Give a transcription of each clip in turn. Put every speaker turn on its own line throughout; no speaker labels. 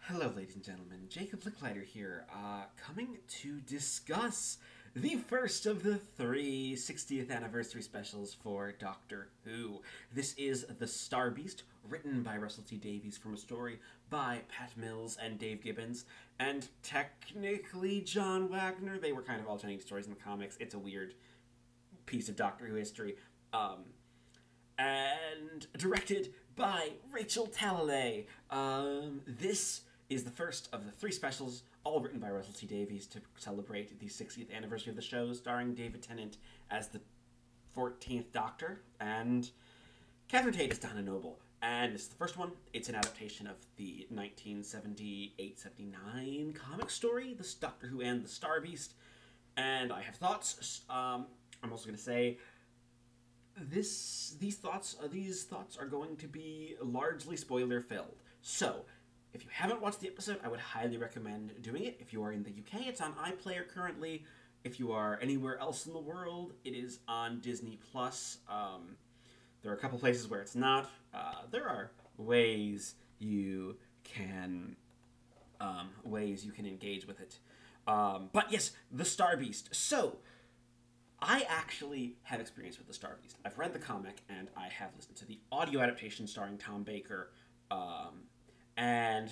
Hello, ladies and gentlemen. Jacob Licklider here, coming to discuss the first of the three 60th anniversary specials for Doctor Who. This is The Star Beast, written by Russell T Davies from a story by Pat Mills and Dave Gibbons, and technically John Wagner. They were kind of alternating stories in the comics. It's a weird piece of Doctor Who history. And directed by Rachel Talalay. This is the first of the three specials, all written by Russell T Davies to celebrate the 60th anniversary of the show, starring David Tennant as the 14th Doctor and Catherine Tate as Donna Noble. And this is the first one. It's an adaptation of the 1978-79 comic story, The Doctor Who and the Star Beast. And I have thoughts. I'm also going to say these thoughts are going to be largely spoiler filled. So, if you haven't watched the episode, I would highly recommend doing it. If you are in the UK, it's on iPlayer currently. If you are anywhere else in the world, it is on Disney Plus. There are a couple places where it's not. There are ways you can engage with it. But yes, the Star Beast. So, I actually have experience with the Star Beast. I've read the comic, and I have listened to the audio adaptation starring Tom Baker. And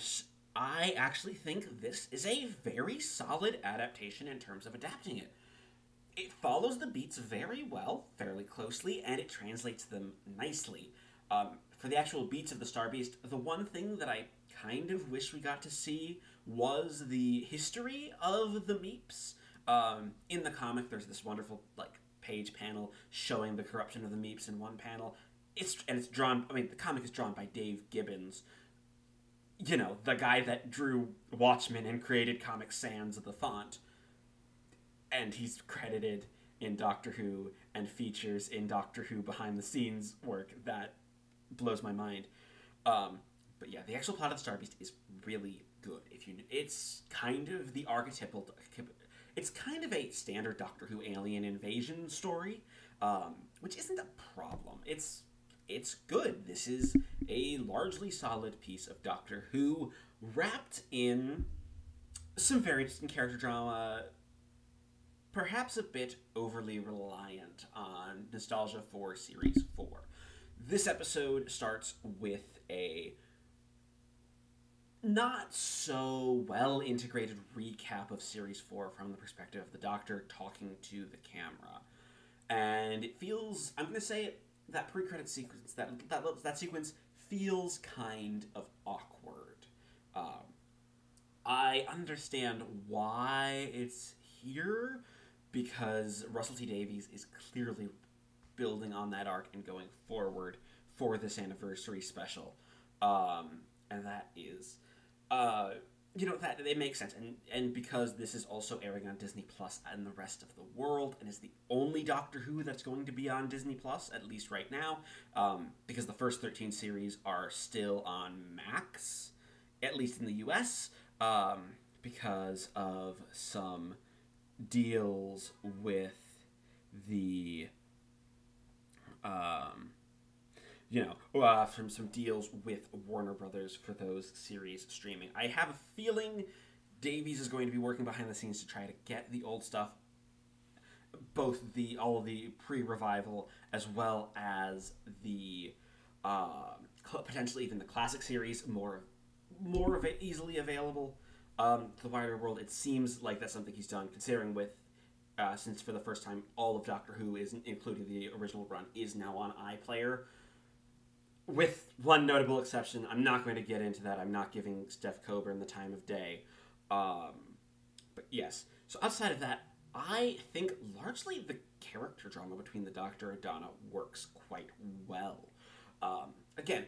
I actually think this is a very solid adaptation in terms of adapting it. It follows the beats very well, fairly closely, and it translates them nicely. For the actual beats of the Star Beast, the one thing that I kind of wish we got to see was the history of the Meeps. In the comic, there's this wonderful page panel showing the corruption of the Meeps in one panel. It's drawn. I mean, the comic is drawn by Dave Gibbons. You know, the guy that drew Watchmen and created Comic Sans of the font. And he's credited in Doctor Who and features in Doctor Who behind the scenes work that blows my mind. But yeah, the actual plot of the Star Beast is really good. It's kind of the archetypal. It's kind of a standard Doctor Who alien invasion story, which isn't a problem. It's good. This is a largely solid piece of Doctor Who wrapped in some very interesting character drama, perhaps a bit overly reliant on nostalgia for Series 4. This episode starts with a not so well integrated recap of Series 4 from the perspective of the Doctor talking to the camera. And it feels, I'm going to say it, that pre-credit sequence, that sequence feels kind of awkward. I understand why it's here, because Russell T Davies is clearly building on that arc and going forward for this anniversary special. And that is, that it makes sense. And because this is also airing on Disney Plus and the rest of the world, and is the only Doctor Who that's going to be on Disney Plus, at least right now, because the first 13 series are still on Max, at least in the US, because of some deals with the from some deals with Warner Brothers for those series streaming. I have a feeling Davies is going to be working behind the scenes to try to get the old stuff, both all of the pre-revival as well as the potentially even the classic series, more of it easily available to the wider world. It seems like that's something he's done, considering since for the first time all of Doctor Who, including the original run, is now on iPlayer. With one notable exception, I'm not going to get into that. I'm not giving Steph Coburn the time of day. But yes. So outside of that, I think largely the character drama between the Doctor and Donna works quite well. Again,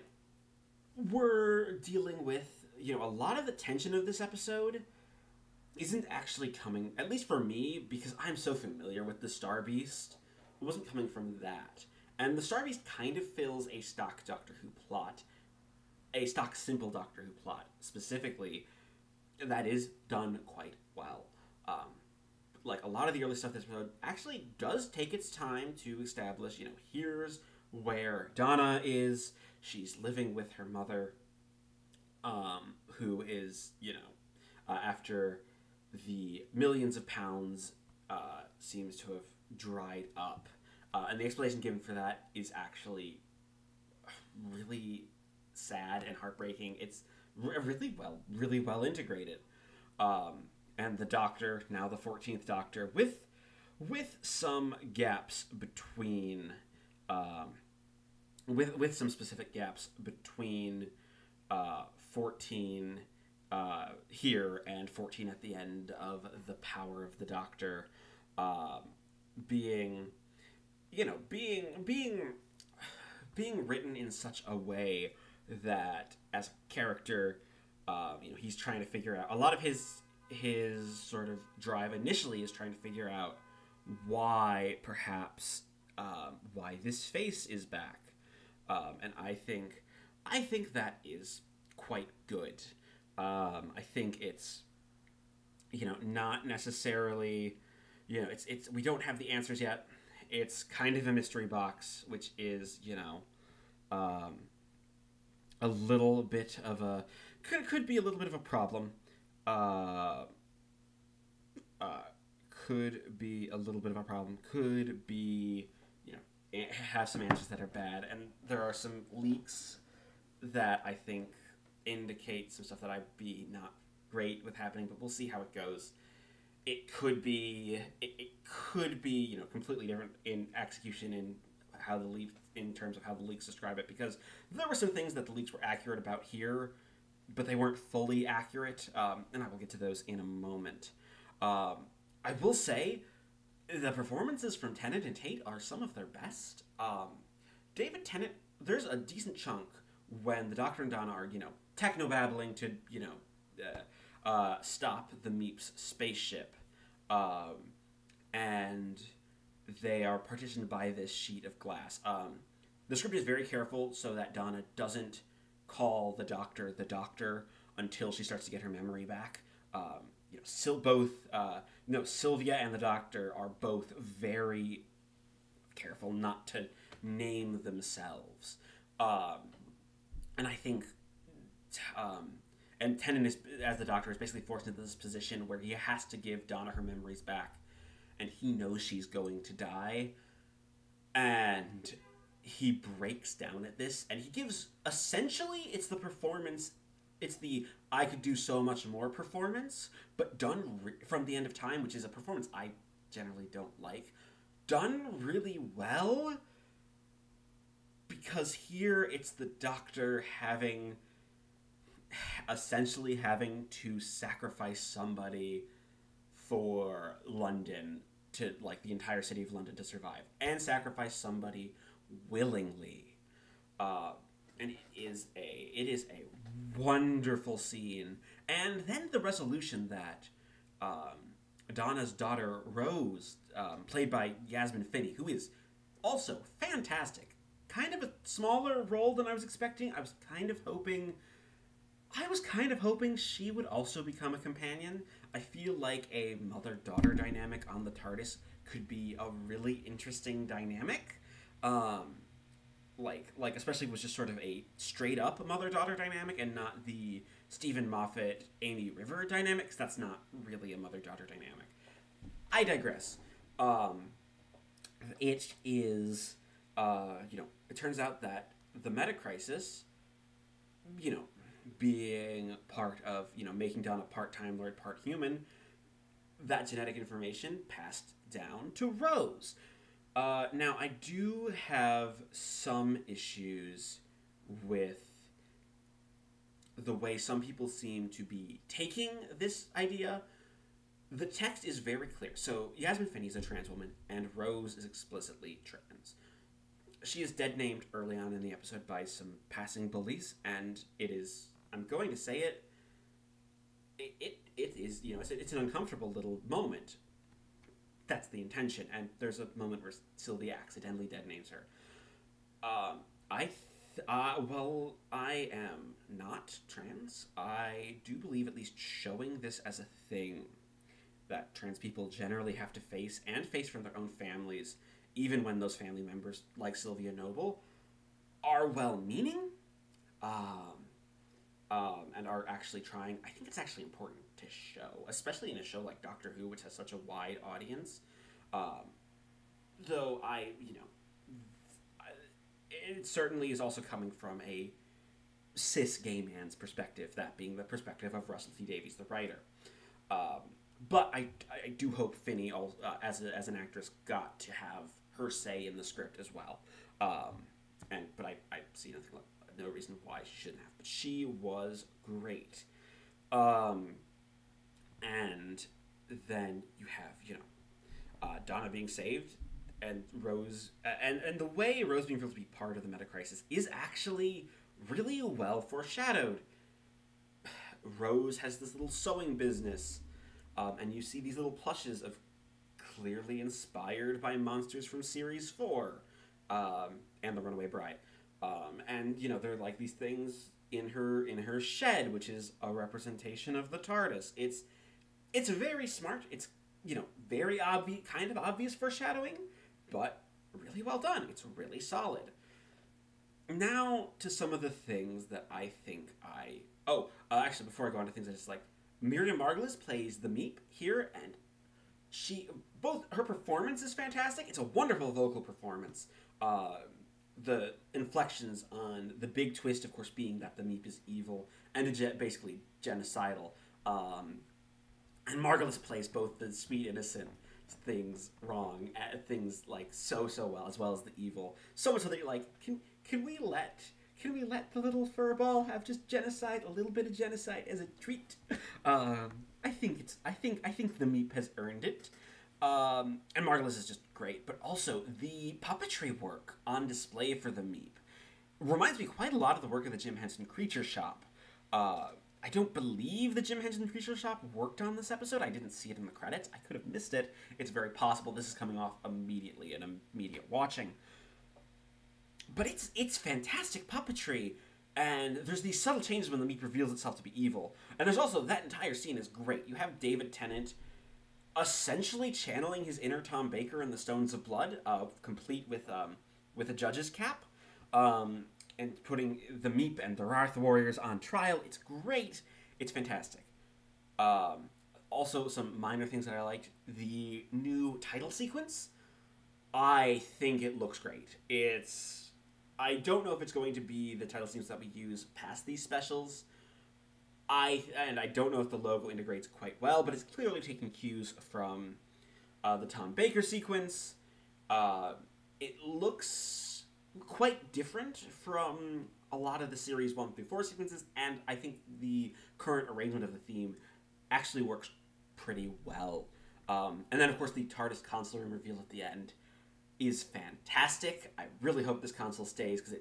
we're dealing with, a lot of the tension of this episode isn't actually coming, at least for me, because I'm so familiar with the Star Beast. It wasn't coming from that. And the Star Beast kind of fills a stock Doctor Who plot, a stock simple Doctor Who plot, specifically, that is done quite well. A lot of the early stuff this episode actually does take its time to establish, here's where Donna is. She's living with her mother, who is, after the millions of pounds seems to have dried up. And the explanation given for that is actually really sad and heartbreaking. It's really well integrated. And the Doctor, now the 14th Doctor, with some gaps between, with some specific gaps between 14 here and 14 at the end of the Power of the Doctor, being written in such a way that as a character, he's trying to figure out, a lot of his sort of drive initially is trying to figure out why perhaps why this face is back, and I think that is quite good. I think it's not necessarily it's we don't have the answers yet. It's kind of a mystery box, which is a little bit of a could be a little bit of a problem. Could be a little bit of a problem. Could be, have some answers that are bad. And there are some leaks that I think indicate some stuff that I'd be not great with happening, but we'll see how it goes. It could be, completely different in execution in terms of how the leaks describe it, because there were some things that the leaks were accurate about here, but they weren't fully accurate, and I will get to those in a moment. I will say the performances from Tennant and Tate are some of their best. David Tennant, there's a decent chunk when the Doctor and Donna are, techno-babbling to, stop the Meep's spaceship. And they are partitioned by this sheet of glass. The script is very careful so that Donna doesn't call the Doctor until she starts to get her memory back. Sylvia and the Doctor are both very careful not to name themselves. And I think, and Tennant as the Doctor is basically forced into this position where he has to give Donna her memories back, and he knows she's going to die, and he breaks down at this, and he gives, essentially, it's the performance, it's the I could do so much more performance, but done from The End of Time, which is a performance I generally don't like, done really well, because here it's the Doctor essentially having to sacrifice somebody for London, to the entire city of London to survive, and sacrifice somebody willingly, and it is a wonderful scene. And then the resolution that Donna's daughter Rose, played by Yasmin Finney, who is also fantastic, kind of a smaller role than I was expecting. I was kind of hoping she would also become a companion. I feel like a mother-daughter dynamic on the TARDIS could be a really interesting dynamic. Especially was just sort of a straight-up mother-daughter dynamic and not the Stephen Moffat, Amy River dynamic, because that's not really a mother-daughter dynamic. I digress. It is, it turns out that the meta-crisis, being part of, making Donna part-time Lord, part human, that genetic information passed down to Rose. Now, I do have some issues with the way some people seem to be taking this idea. The text is very clear. So, Yasmin Finney is a trans woman, and Rose is explicitly trans. She is dead-named early on in the episode by some passing bullies, and it is, I'm going to say it is, it's an uncomfortable little moment. That's the intention, and there's a moment where Sylvia accidentally dead-names her. I am not trans. I do believe at least showing this as a thing that trans people generally have to face, and face from their own families, even when those family members, like Sylvia Noble, are well-meaning, and are actually trying. I think it's actually important to show, especially in a show like Doctor Who, which has such a wide audience. Um, though it certainly is also coming from a cis gay man's perspective, that being the perspective of Russell T Davies, the writer. Um, but I do hope Finney, as an actress, got to have her say in the script as well. But I see no reason why she shouldn't have. But she was great. And then you have Donna being saved, and Rose, and the way Rose being revealed to be part of the meta crisis is actually really well foreshadowed. Rose has this little sewing business, and you see these little plushes of clearly inspired by monsters from Series 4, and The Runaway Bride. And there are like these things in her shed, which is a representation of the TARDIS. It's very smart. It's very obvious foreshadowing, but really well done. It's really solid. Now to some of the things that I think actually, before I go on to things I just like, Miriam Margolyes plays the Meep here, and her performance is fantastic. It's a wonderful vocal performance. The inflections on the big twist, of course, being that the Meep is evil and basically genocidal. And Margolyes plays both the sweet, innocent things wrong, things like so well as the evil. So much so that you're like, can we let the little furball have just genocide, a little bit of genocide as a treat? I think the Meep has earned it. And Margolyes is just great, but also the puppetry work on display for the Meep reminds me quite a lot of the work of the Jim Henson Creature Shop. I don't believe the Jim Henson Creature Shop worked on this episode. I didn't see it in the credits. I could have missed it. It's very possible. This is coming off immediately, an immediate watching. But it's fantastic puppetry, and there's these subtle changes when the Meep reveals itself to be evil. And there's also, that entire scene is great. You have David Tennant essentially channeling his inner Tom Baker in the Stones of Blood, complete with a judge's cap, and putting the Meep and the Rarth warriors on trial. It's great. It's fantastic. Also, some minor things that I liked. The new title sequence, I think it looks great. I don't know if it's going to be the title sequence that we use past these specials. I don't know if the logo integrates quite well, but it's clearly taking cues from the Tom Baker sequence. It looks quite different from a lot of the Series 1 through 4 sequences, and I think the current arrangement of the theme actually works pretty well. And then, of course, the TARDIS console room reveal at the end is fantastic. I really hope this console stays, because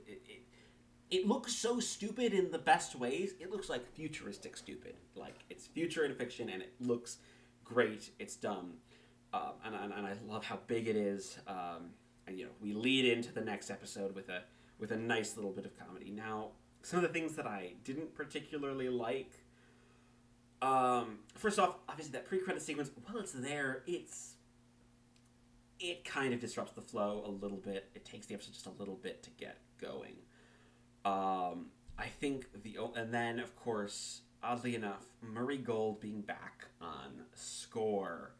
it looks so stupid in the best ways. It looks like futuristic stupid. Like, it's future in fiction, and it looks great. It's dumb. And I love how big it is. And we lead into the next episode with a nice little bit of comedy. Now, some of the things that I didn't particularly like. First off, obviously that pre-credit sequence, while it's there, it kind of disrupts the flow a little bit. It takes the episode just a little bit to get going. I think and then, of course, oddly enough, Murray Gold being back on score.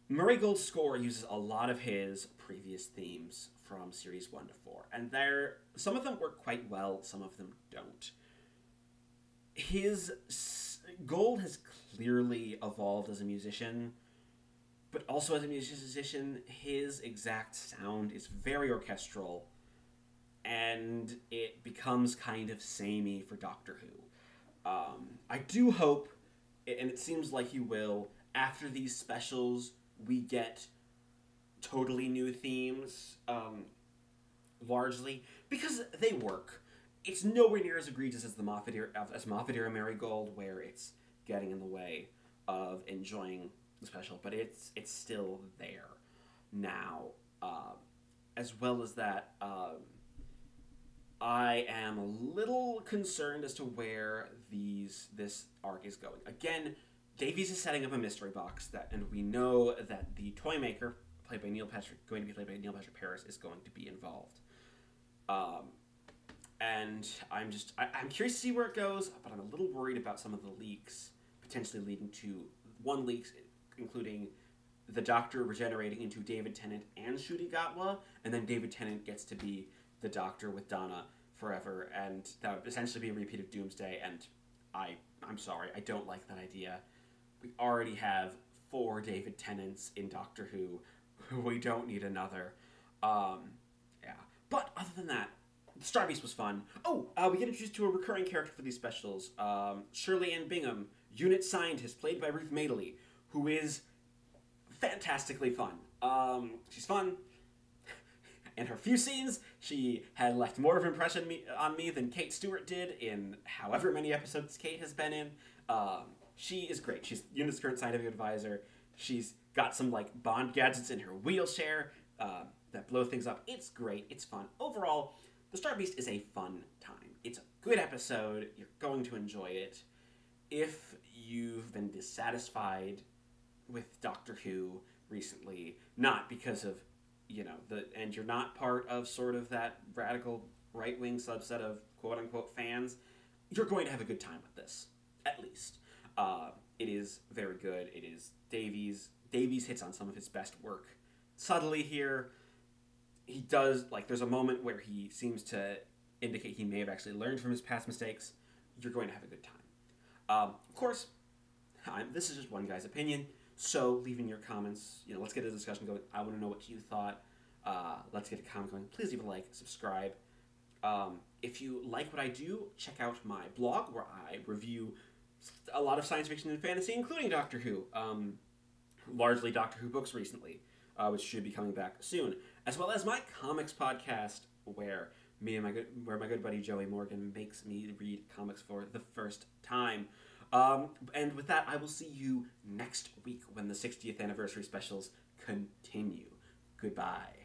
Murray Gold's score uses a lot of his previous themes from Series 1 to 4, and some of them work quite well, some of them don't. Gold has clearly evolved as a musician, but also as a musician, his exact sound is very orchestral, and it becomes kind of samey for Doctor Who. I do hope, and it seems like he will, after these specials, we get totally new themes, largely, because they work. It's nowhere near as egregious as Moffat era Marigold, where it's getting in the way of enjoying the special, but it's still there now. As well as that, I am a little concerned as to where this arc is going. Again, Davies is setting up a mystery box, and we know that the Toymaker, going to be played by Neil Patrick Harris, is going to be involved. and I'm curious to see where it goes, but I'm a little worried about some of the leaks potentially leading to one leak, including the Doctor regenerating into David Tennant and Ncuti Gatwa, and then David Tennant gets to be the Doctor with Donna forever, and that would essentially be a repeat of Doomsday, and I'm sorry, I don't like that idea. We already have 4 David Tennants in Doctor Who. We don't need another. Yeah. But other than that, the Star Beast was fun. Oh, we get introduced to a recurring character for these specials. Shirley Ann Bingham, unit scientist, played by Ruth Madeley, who is fantastically fun. She's fun. In her few scenes, she had left more of an impression on me than Kate Stewart did in however many episodes Kate has been in. She is great. She's Unit's current scientific advisor. She's got some like Bond gadgets in her wheelchair that blow things up. It's great. It's fun. Overall, The Star Beast is a fun time. It's a good episode. You're going to enjoy it. If you've been dissatisfied with Doctor Who recently, not because of, and you're not part of sort of that radical right-wing subset of quote-unquote fans, you're going to have a good time with this, at least. It is very good. It is Davies. Davies hits on some of his best work subtly here. He does, there's a moment where he seems to indicate he may have actually learned from his past mistakes. You're going to have a good time. Of course, this is just one guy's opinion, so leave in your comments. Let's get a discussion going. I want to know what you thought. Let's get a comment going. Please leave a like, subscribe. If you like what I do, check out my blog where I review a lot of science fiction and fantasy, including Doctor Who. Largely Doctor Who books recently, which should be coming back soon, as well as my comics podcast where my good buddy Joey Morgan makes me read comics for the first time. And with that, I will see you next week when the 60th anniversary specials continue. Goodbye.